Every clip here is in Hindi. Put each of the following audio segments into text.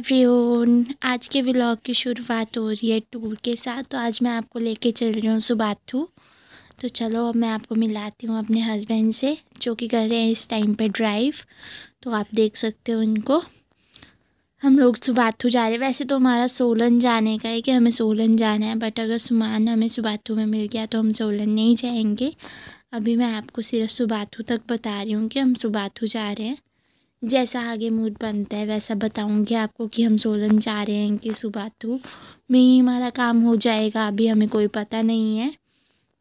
एवरीवन, आज के व्लॉग की शुरुआत हो रही है टूर के साथ। तो आज मैं आपको लेके चल रही हूँ सुबाथू। तो चलो अब मैं आपको मिलाती हूँ अपने हस्बैंड से, जो कि कर रहे हैं इस टाइम पे ड्राइव। तो आप देख सकते हो इनको। हम लोग सुबाथू जा रहे हैं। वैसे तो हमारा सोलन जाने का है कि हमें सोलन जाना है, बट अगर सामान हमें सुबाथू में मिल गया तो हम सोलन नहीं जाएंगे। अभी मैं आपको सिर्फ सुबाथू तक बता रही हूँ कि हम सुबाथू जा रहे हैं। जैसा आगे मूड बनता है वैसा बताऊंगी आपको कि हम सोलन जा रहे हैं कि सुबाथू में ही हमारा काम हो जाएगा। अभी हमें कोई पता नहीं है।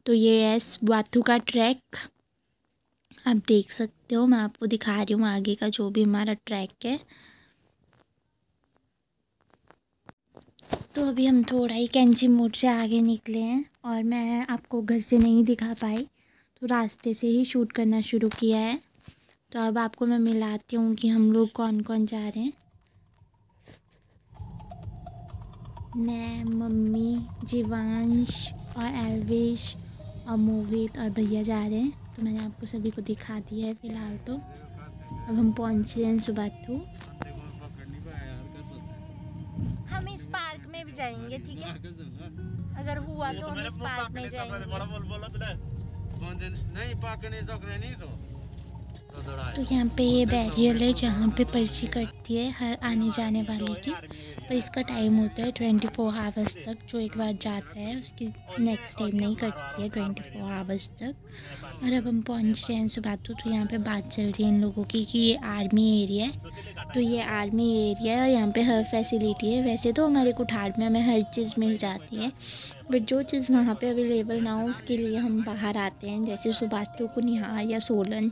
तो ये है सुबाथू का ट्रैक, आप देख सकते हो। मैं आपको दिखा रही हूँ आगे का जो भी हमारा ट्रैक है। तो अभी हम थोड़ा ही कैंची मोड़ से आगे निकले हैं और मैं आपको घर से नहीं दिखा पाई, तो रास्ते से ही शूट करना शुरू किया है। तो अब आपको मैं मिलाती हूँ कि हम लोग कौन कौन जा रहे हैं। मैं, मम्मी, जीवांश और एल्विश और मोहित और भैया जा रहे हैं। तो मैंने आपको सभी को दिखा दिया है फ़िलहाल। तो अब हम पहुँच रहे हैं सुबाथू। हम इस पार्क में भी जाएंगे, ठीक है? अगर हुआ तो हम इस पार्क में जाएंगे। तो यहाँ पे ये बैरियर है जहाँ पे पर्ची कटती है हर आने जाने वाले की। तो इसका टाइम होता है 24 आवर्स तक। जो एक बार जाता है उसकी नेक्स्ट टाइम नहीं कटती है 24 आवर्स तक। और अब हम पहुँच रहे हैं सुबाथू। तो यहाँ पे बात चल रही है इन लोगों की कि ये आर्मी एरिया है। तो ये आर्मी एरिया है और यहाँ पे हर फैसिलिटी है। वैसे तो हमारे कुठाड़ में हमें हर चीज़ मिल जाती है, बट जो चीज़ वहाँ पे अवेलेबल ना हो उसके लिए हम बाहर आते हैं, जैसे सुबाथू, कुनिहार या सोलन।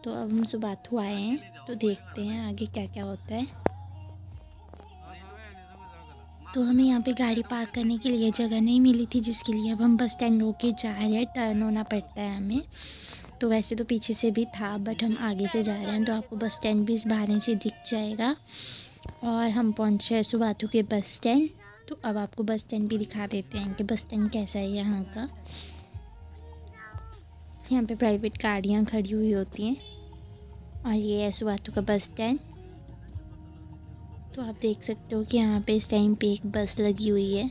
तो अब हम सुबाथू आए हैं, तो देखते हैं आगे क्या क्या होता है। तो हमें यहाँ पे गाड़ी पार्क करने के लिए जगह नहीं मिली थी, जिसके लिए अब हम बस स्टैंड होके जा रहे हैं। टर्न होना पड़ता है हमें। तो वैसे तो पीछे से भी था, बट हम आगे से जा रहे हैं। तो आपको बस स्टैंड भी इस बहाने से दिख जाएगा। और हम पहुँचे हैं सुबाथू के बस स्टैंड। तो अब आपको बस स्टैंड भी दिखा देते हैं कि बस स्टैंड कैसा है यहाँ का। यहाँ पे प्राइवेट गाड़ियाँ खड़ी हुई होती हैं और ये है सुबाथू का बस स्टैंड। तो आप देख सकते हो कि यहाँ पे इस टाइम पे एक बस लगी हुई है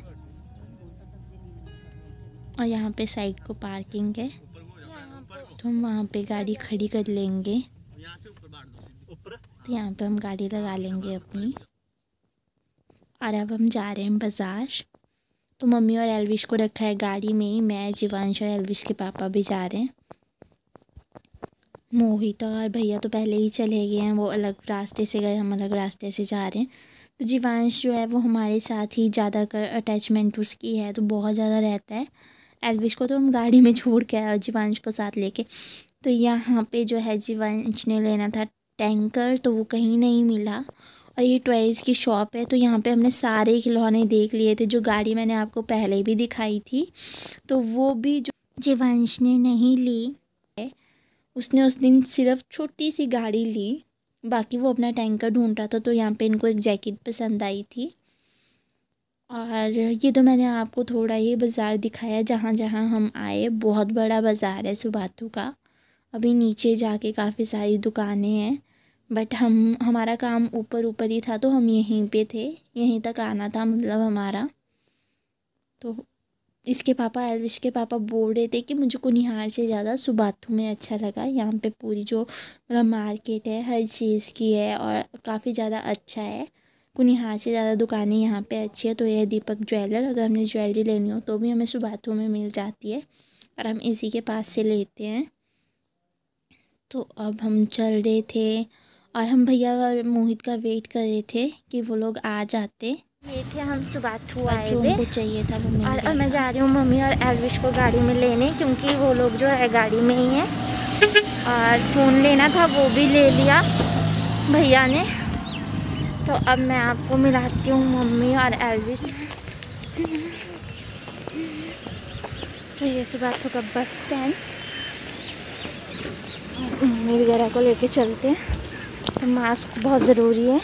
और यहाँ पे साइड को पार्किंग है। तो हम वहाँ पे गाड़ी खड़ी कर लेंगे। तो यहाँ पे हम गाड़ी लगा लेंगे अपनी। और अब हम जा रहे हैं बाज़ार। तो मम्मी और एल्विश को रखा है गाड़ी में ही। मैं, जीवांश और एल्विश के पापा भी जा रहे हैं। मोहित और भैया तो पहले ही चले गए हैं, वो अलग रास्ते से गए, हम अलग रास्ते से जा रहे हैं। तो जीवांश जो है वो हमारे साथ ही ज़्यादा कर अटैचमेंट उसकी है, तो बहुत ज़्यादा रहता है। एल्विश को तो हम गाड़ी में छोड़ के आए और जीवांश को साथ लेके। तो यहाँ पे जो है जीवांश ने लेना था टैंकर, तो वो कहीं नहीं मिला। और ये टॉयज़ की शॉप है, तो यहाँ पे हमने सारे खिलौने देख लिए थे। जो गाड़ी मैंने आपको पहले भी दिखाई थी, तो वो भी जो जीवांश ने नहीं ली, उसने उस दिन सिर्फ छोटी सी गाड़ी ली, बाकी वो अपना टैंकर ढूंढ रहा था। तो यहाँ पे इनको एक जैकेट पसंद आई थी। और ये तो मैंने आपको थोड़ा ही बाज़ार दिखाया जहाँ जहाँ हम आए। बहुत बड़ा बाज़ार है सुबाथू का। अभी नीचे जाके काफ़ी सारी दुकानें हैं, बट हमारा काम ऊपर ऊपर ही था, तो हम यहीं पे थे, यहीं तक आना था मतलब हमारा। तो इसके पापा, एल्विश के पापा बोल रहे थे कि मुझे कुनिहार से ज़्यादा सुबाथू में अच्छा लगा। यहाँ पे पूरी जो मतलब मार्केट है हर चीज़ की है और काफ़ी ज़्यादा अच्छा है। कुनिहार से ज़्यादा दुकानें यहाँ पे अच्छी है। तो ये है दीपक ज्वेलर। अगर हमने ज्वेलरी लेनी हो तो भी हमें सुबाथू में मिल जाती है और हम इसी के पास से लेते हैं। तो अब हम चल रहे थे और हम भैया और मोहित का वेट कर रहे थे कि वो लोग आ जाते। ये थे हम सुबाथू आए जो उनको चाहिए था वो मिल गया। और मैं जा रही हूँ मम्मी और एल्विश को गाड़ी में लेने, क्योंकि वो लोग जो है गाड़ी में ही है। और फ़ोन लेना था वो भी ले लिया भैया ने। तो अब मैं आपको मिलाती हूँ मम्मी और एल्विश। तो ये सुबाथू का बस स्टैंड, मम्मी वगैरह को लेके चलते हैं। तो मास्क बहुत ज़रूरी है।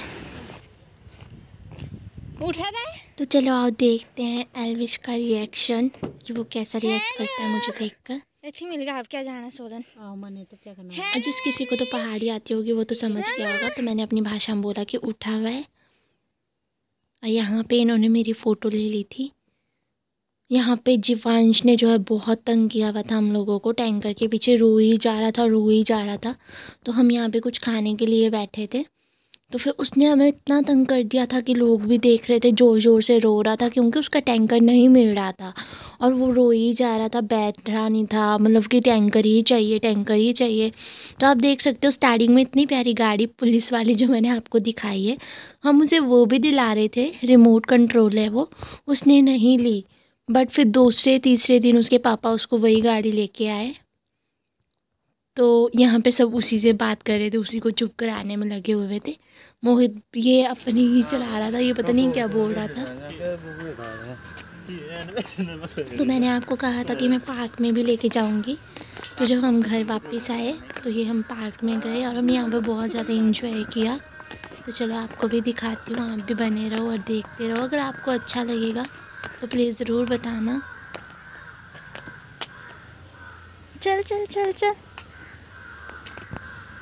उठा दे। तो चलो आओ देखते हैं एल्विश का रिएक्शन कि वो कैसा रिएक्ट करता है मुझे देखकर। ऐसे मिल गया, आप क्या जाना सोलन मने तो क्या करना है। जिस किसी को तो पहाड़ी आती होगी वो तो समझ गया होगा। तो मैंने अपनी भाषा में बोला कि उठा हुआ है। और यहाँ पे इन्होंने मेरी फ़ोटो ले ली थी। यहाँ पे जीवांश ने जो है बहुत तंग किया हुआ था हम लोगों को, टैंकर के पीछे रो ही जा रहा था, रो ही जा रहा था। तो हम यहाँ पे कुछ खाने के लिए बैठे थे, तो फिर उसने हमें इतना तंग कर दिया था कि लोग भी देख रहे थे, ज़ोर ज़ोर से रो रहा था क्योंकि उसका टैंकर नहीं मिल रहा था और वो रो ही जा रहा था, बैठ रहा नहीं था, मतलब कि टैंकर ही चाहिए, टैंकर ही चाहिए। तो आप देख सकते हो स्टार्टिंग में इतनी प्यारी गाड़ी पुलिस वाली जो मैंने आपको दिखाई है, हम उसे वो भी दिला रहे थे, रिमोट कंट्रोल है वो, उसने नहीं ली। बट फिर दूसरे तीसरे दिन उसके पापा उसको वही गाड़ी लेके आए। तो यहाँ पे सब उसी से बात कर रहे थे, उसी को चुप कराने में लगे हुए थे। मोहित ये अपनी ही चला रहा था, ये पता नहीं क्या बोल रहा था। तो मैंने आपको कहा था कि मैं पार्क में भी लेके जाऊंगी। तो जब हम घर वापस आए तो ये हम पार्क में गए और हम यहाँ पे बहुत ज़्यादा इंजॉय किया। तो चलो आपको भी दिखाती हूँ, आप भी बने रहो और देखते रहो। अगर आपको अच्छा लगेगा तो प्लीज़ ज़रूर बताना। चल चल चल चल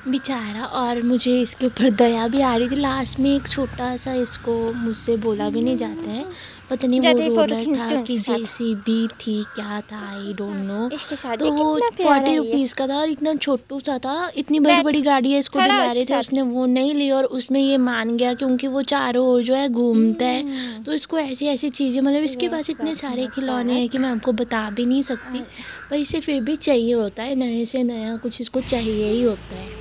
बेचारा, और मुझे इसके ऊपर दया भी आ रही थी। लास्ट में एक छोटा सा, इसको मुझसे बोला भी नहीं जाता है, पता नहीं वो रोलर था कि जेसीबी थी, क्या था, आई डोंट नो। तो वो 40 रुपीज़ का था और इतना छोटू सा था। इतनी बड़ी बड़ी गाड़ी है, इसको दिला रहे थे, उसने वो नहीं ली और उसमें ये मान गया क्योंकि वो चारों ओर जो है घूमता है। तो इसको ऐसी ऐसी चीज़ें, मतलब इसके पास इतने सारे खिलौने हैं कि मैं आपको बता भी नहीं सकती, पर इसे फिर भी चाहिए होता है, नए से नया कुछ इसको चाहिए ही होता है।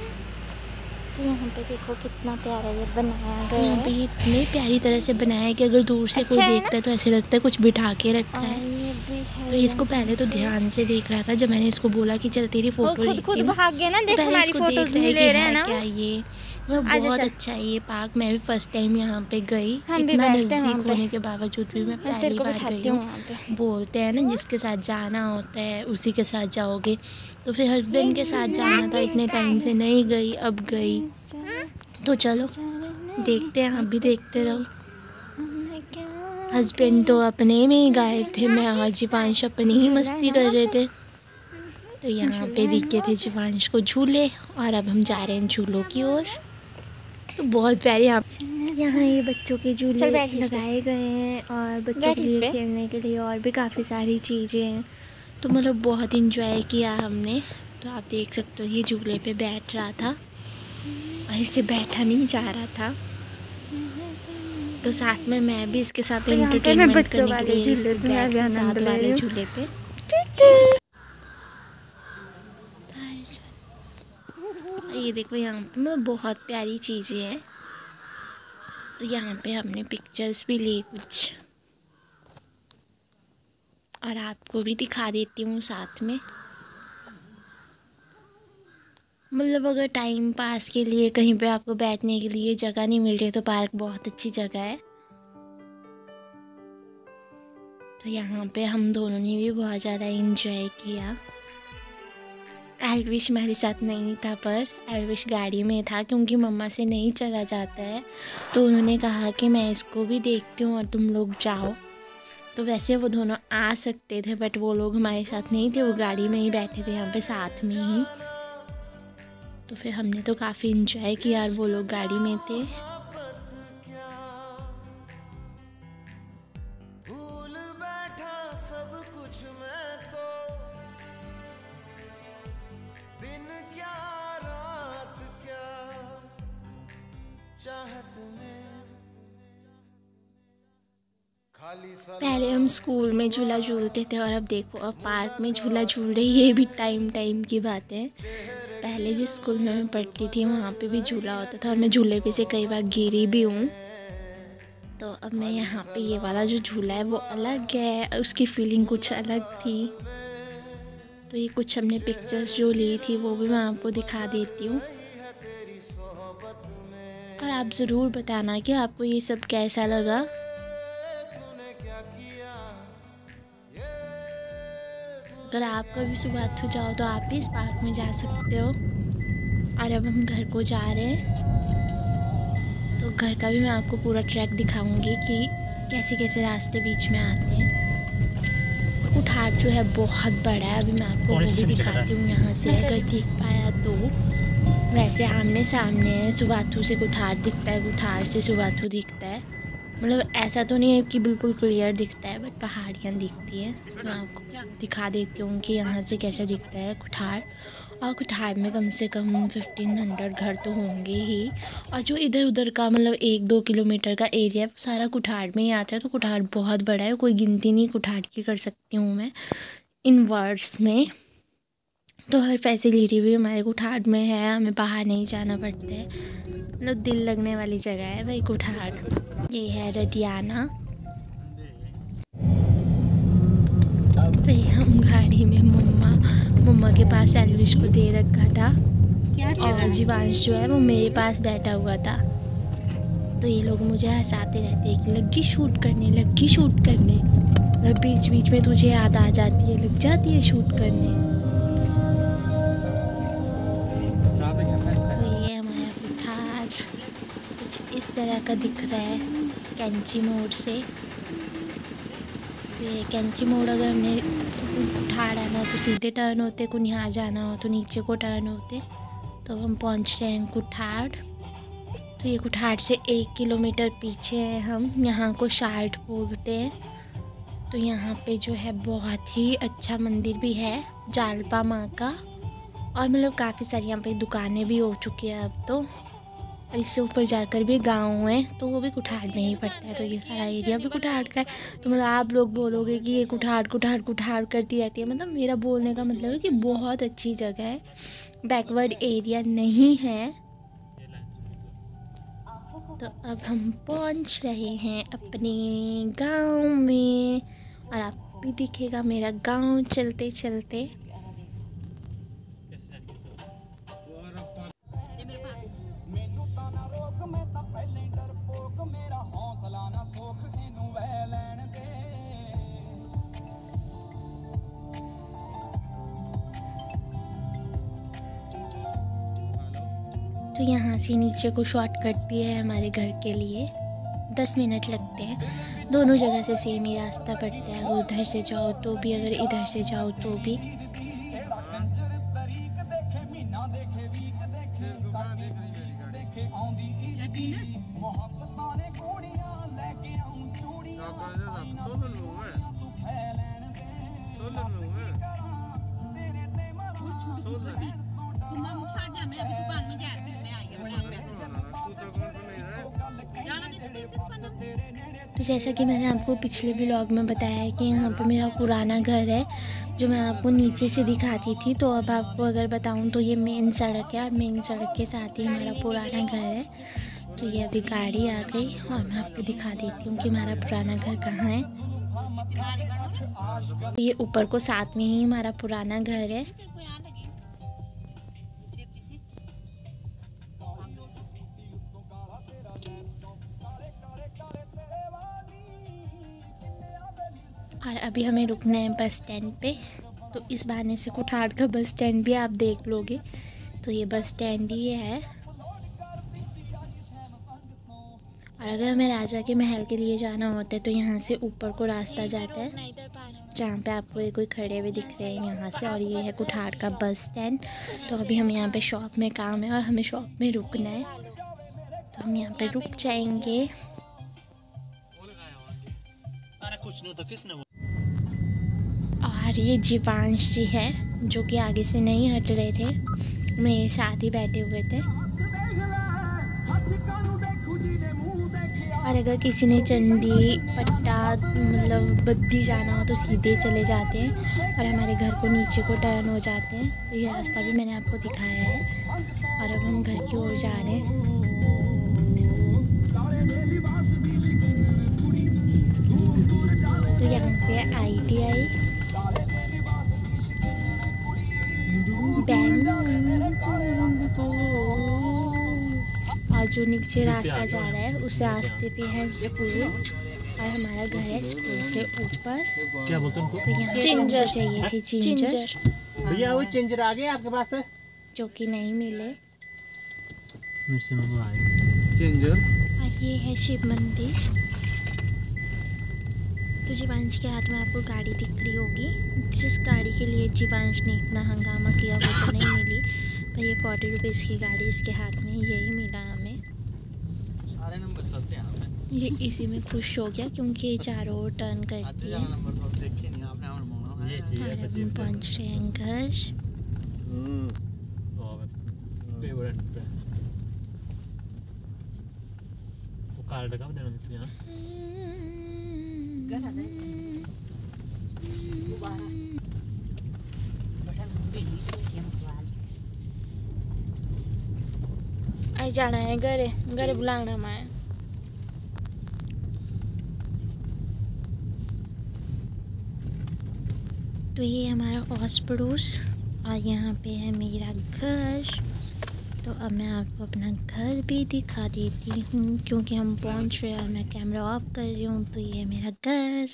यहाँ पे देखो कितना प्यारा ये बनाया गया है। यहाँ पे ये इतने प्यारी तरह से बनाया है कि अगर दूर से कोई देखता है तो ऐसे लगता है कुछ बिठा के रखा है। तो इसको पहले तो ध्यान से देख रहा था, जब मैंने इसको बोला कि चल तेरी फोटो लेती हूँ, तो पहले इसको देख रहा है कि है क्या ये। मतलब बहुत अच्छा है ये पार्क। मैं भी फर्स्ट टाइम यहाँ पे गई, इतना नज़दीक होने के बावजूद भी मैं पहली बार गई हूँ। बोलते हैं ना जिसके साथ जाना होता है उसी के साथ जाओगे, तो फिर हस्बैंड के साथ जाना था, इतने टाइम से नहीं गई, अब गई। तो चलो देखते हैं, आप भी देखते रहो। हस्बैंड तो अपने में ही गायब थे, मैं और जीवांश अपनी ही मस्ती कर रहे थे। तो यहाँ पे दिखे थे जीवांश को झूले और अब हम जा रहे हैं झूलों की ओर। तो बहुत प्यारे यहाँ ये बच्चों के झूले लगाए गए हैं और बच्चों के लिए खेलने के लिए और भी काफ़ी सारी चीज़ें हैं। तो मतलब बहुत इंजॉय किया हमने। तो आप देख सकते हो ये झूले पे बैठ रहा था और इससे बैठा नहीं जा रहा था, तो साथ में मैं भी इसके साथ एंटरटेनमेंट करने के लिए साथ वाले झूले पे। ये देखो यहाँ पे मतलब बहुत प्यारी चीज़ें हैं। तो यहाँ पे हमने पिक्चर्स भी ली कुछ, और आपको भी दिखा देती हूँ साथ में। मतलब अगर टाइम पास के लिए कहीं पे आपको बैठने के लिए जगह नहीं मिल रही तो पार्क बहुत अच्छी जगह है। तो यहाँ पे हम दोनों ने भी बहुत ज़्यादा इंजॉय किया। एल्विश मेरे साथ नहीं था, पर एल्विश गाड़ी में था क्योंकि मम्मा से नहीं चला जाता है, तो उन्होंने कहा कि मैं इसको भी देखती हूँ और तुम लोग जाओ। तो वैसे वो दोनों आ सकते थे बट वो लोग हमारे साथ नहीं थे, वो गाड़ी में ही बैठे थे यहाँ पे साथ में ही। तो फिर हमने तो काफ़ी इंजॉय किया और वो लोग गाड़ी में थे। पहले हम स्कूल में झूला झूलते थे और अब देखो अब पार्क में झूला झूल रही है। ये भी टाइम की बात है। पहले जिस स्कूल में मैं पढ़ती थी वहाँ पे भी झूला होता था और मैं झूले पे से कई बार गिरी भी हूँ। तो अब मैं यहाँ पे ये वाला जो झूला है वो अलग है, उसकी फीलिंग कुछ अलग थी। तो ये कुछ हमने पिक्चर्स जो ली थी वो भी मैं आपको दिखा देती हूँ, और आप ज़रूर बताना कि आपको ये सब कैसा लगा। अगर आप कभी सुबाथू जाओ तो आप भी इस पार्क में जा सकते हो। और अब हम घर को जा रहे हैं, तो घर का भी मैं आपको पूरा ट्रैक दिखाऊंगी कि कैसे कैसे रास्ते बीच में आते हैं। कुठार जो है बहुत बड़ा है, अभी मैं आपको वो भी दिखाती हूँ यहाँ से अगर दिख पाया तो। वैसे आमने सामने है, सुबाथू से कुठार दिखता है, कुठार से सुबाथू दिखता है। मतलब ऐसा तो नहीं है कि बिल्कुल क्लियर दिखता है, बट पहाड़ियाँ दिखती है। मैं आपको दिखा देती हूँ कि यहाँ से कैसे दिखता है कुठार। और कुठार में कम से कम 1500 घर तो होंगे ही। और जो इधर उधर का मतलब 1-2 किलोमीटर का एरिया है वो सारा कुठार में ही आता है। तो कुठार बहुत बड़ा है, कोई गिनती नहीं कुठार की कर सकती हूँ मैं इन वर्ड्स में। तो हर फैसिलिटी भी हमारे कुठार में है, हमें बाहर नहीं जाना पड़ता है। मतलब दिल लगने वाली जगह है भाई कुठार। ये है रडियाना। तो ये हम गाड़ी में मम्मा के पास एल्विश को दे रखा था और जीवांश जो है वो मेरे पास बैठा हुआ था। तो ये लोग मुझे हंसाते रहते हैं कि लगी शूट करने। मतलब बीच बीच में तुझे याद आ जाती है, लग जाती है शूट करने। तो ये हमारा कुठार कुछ इस तरह का दिख रहा है कैंची मोड़ से। ये कैंची मोड़ अगर हमने कुठार आना हो तो सीधे टर्न होते, कुनिहार जाना हो तो नीचे को टर्न होते। तो हम पहुंच रहे हैं कुठार। तो ये कुठार से 1 किलोमीटर पीछे हैं हम। यहाँ को शाल्ट बोलते हैं। तो यहाँ पे जो है बहुत ही अच्छा मंदिर भी है जालपा माँ का। और मतलब काफ़ी सारी यहाँ पे दुकानें भी हो चुकी है अब तो। और इससे ऊपर जाकर भी गांव है, तो वो भी कुठार में ही पड़ता है। तो ये सारा एरिया भी कुठार का है। तो मतलब आप लोग बोलोगे कि ये कुठार करती रहती है, मतलब मेरा बोलने का मतलब है कि बहुत अच्छी जगह है, बैकवर्ड एरिया नहीं है। तो अब हम पहुंच रहे हैं अपने गांव में और आप भी दिखेगा मेरा गांव चलते चलते। तो यहाँ से नीचे को शॉर्टकट भी है हमारे घर के लिए, 10 मिनट लगते हैं। दोनों जगह से सेम ही रास्ता पड़ता है, उधर से जाओ तो भी अगर इधर से जाओ तो भी। तो जैसा कि मैंने आपको पिछले ब्लॉग में बताया है कि यहाँ पे मेरा पुराना घर है जो मैं आपको नीचे से दिखाती थी। तो अब आपको अगर बताऊँ तो ये मेन सड़क है और मेन सड़क के साथ ही हमारा पुराना घर है। तो ये अभी गाड़ी आ गई और मैं आपको दिखा देती हूँ कि हमारा पुराना घर कहाँ है। तो ये ऊपर को साथ में ही हमारा पुराना घर है। और अभी हमें रुकना है बस स्टैंड पे। तो इस बहाने से कुठार का बस स्टैंड भी आप देख लोगे। तो ये बस स्टैंड ही है। और अगर हमें राजा के महल के लिए जाना होता है तो यहाँ से ऊपर को रास्ता जाता है, जहाँ पे आपको ये कोई खड़े हुए दिख रहे हैं यहाँ से। और ये है कुठार का बस स्टैंड। तो अभी हम यहाँ पे शॉप में काम है और हमें शॉप में रुकना है, तो हम यहाँ पे रुक जाएंगे। और ये जीवांश जी है जो कि आगे से नहीं हट रहे थे, मेरे साथ ही बैठे हुए थे। और अगर किसी ने चंडी पट्टा मतलब बद्दी जाना हो तो सीधे चले जाते हैं और हमारे घर को नीचे को टर्न हो जाते हैं। तो ये रास्ता भी मैंने आपको दिखाया है। और अब हम घर की ओर जा रहे हैं। तो यहाँ पे ITI बैंक और जो नीचे रास्ता जा रहा है उस रास्ते पे है स्कूल और हमारा घर है स्कूल से ऊपर। क्या बोलते हैं? तो यहाँ चिंजर चाहिए थी, चिंजर भैया वो चिंजर आ गए आपके पास है? जो कि नहीं मिले। मेरे से मंगवाए चिंजर। और ये है शिव मंदिर। तो जीवांश के हाथ में आपको गाड़ी दिख रही होगी, जिस गाड़ी के लिए जीवांश ने इतना हंगामा किया वो तो नहीं मिली, पर ये 40 रुपीज़ की गाड़ी इसके हाथ में यही मिला हमें। सारे नंबर चलते हैं। ये इसी में खुश हो गया क्योंकि चारों ओर टर्न करती है। ये चीज़ है और सच्ची हम पहुंच रहे हैं घर। फेवरेट वो कार्ड का देना मुझे यहाँ आई जाना है घरे, घरे बुलाना मैं। तो ये हमारा आस पड़ोस और यहाँ पे है मेरा घर। तो अब मैं आपको अपना घर भी दिखा देती हूँ क्योंकि हम पहुँच रहे हैं और मैं कैमरा ऑफ कर रही हूँ। तो ये है मेरा घर।